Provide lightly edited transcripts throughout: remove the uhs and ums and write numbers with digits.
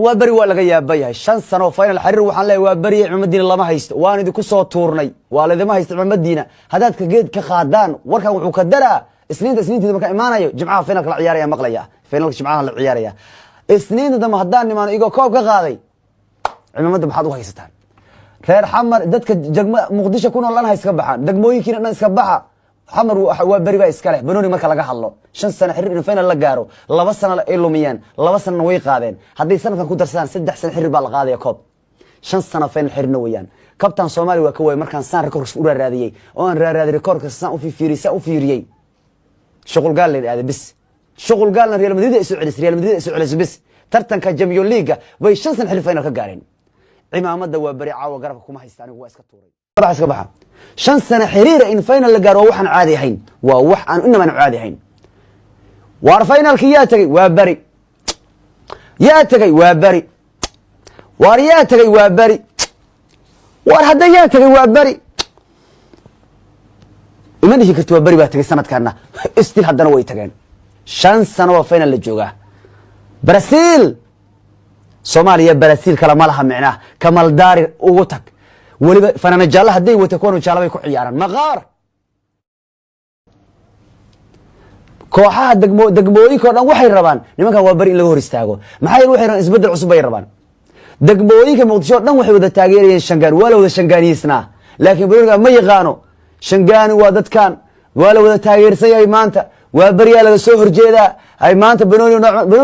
waa bari waa laga yaabayahay 5 sano final xariir waxaan leeyahay waa bari Madiina lama haysto waan idinku soo tuurnay waa leedama haysto Madiina hadaad ka geed ka qaadaan warkan wuxuu ka daraa isniinta marka imaanayo jimcaha finalka la ciyaaraya maqlaya finalka jimcaha la ciyaaraya isniinta ma hadaan nimaan igo koob ka qaaday ciidamada maxaad u haysataan reer xamar dadka jagma muqdisho ku nool hayska baxaan degmooyinkiina dhan iska baxa xamar waa bari ba iska leh banooni marka laga hadlo 5 sano xiriir in final la gaaro 2 sano ay lumiyaan 2 sano way qaadeen hadii sanadkan ku darsadaan 3 sano xiriir baa la qaadaya koob 5 sano final xiriirna weeyaan kabtan Soomaaliya waa ka way markaan saan record u raadiyay oo aan raadiyay recordka saan u fiiriyay shaqul gaal leeyahay bis shaqul gaalna Real Madrid ay soo celisay bis tartanka Champions League way 5 sano xiriir final ka gaareen ciidamada waa bari caawa garabka kuma haystaan waa iska tuuray baa iska baxa 5 sano xiriir in final la gaaro waxaan caadi ahayn waa wax aan inaba caadi ahayn war finalki yaa tagay waa bari yaa tagay waa bari war yaa tagay waa bari war hadda yaa tagay waa bari imanihi kartu waa bari baa tagay sanadkaana istil haddana way tageen 5 sano waa final la jooga Brazil Soomaaliya Brazil kala ma laha micnaa kamal daari ugu tag waliba fanaana jaalaha haday wata koonu jaalabay ku ciyaaraan maqaar kooxaha degmooyinka oo dhan waxay rabaan nimankan waa bari in laga hor istaago maxay waxay rabaan isbedel cusub ay rabaan degmooyinka muqdisho dhan waxay wada taageerayeen Shangaan wala wada Shangaaniisna laakiin bariga ma yaqaano Shangaani waa dadkan wala wada taageersay maanta waa bari laga soo horjeeda ay maanta banooni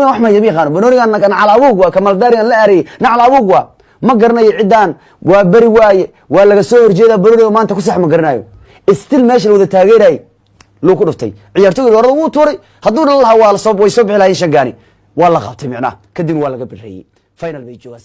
wax ma yaqaano banoonigan nacalaabug waa kamal daariyan la ari nacalaabug waa ma garanayo cidaan waa bari waaye waa laga soo horjeeda banooni maanta ku sax ma garanayo istil meesha wada taageeray loo ku dhuftay ciyaartoyga horada uu tuuray haduu la waa la soo way soo bixi lahayn Shangaani waa la qabtay micnaa kadib waa laga bireeyay final bay joogaan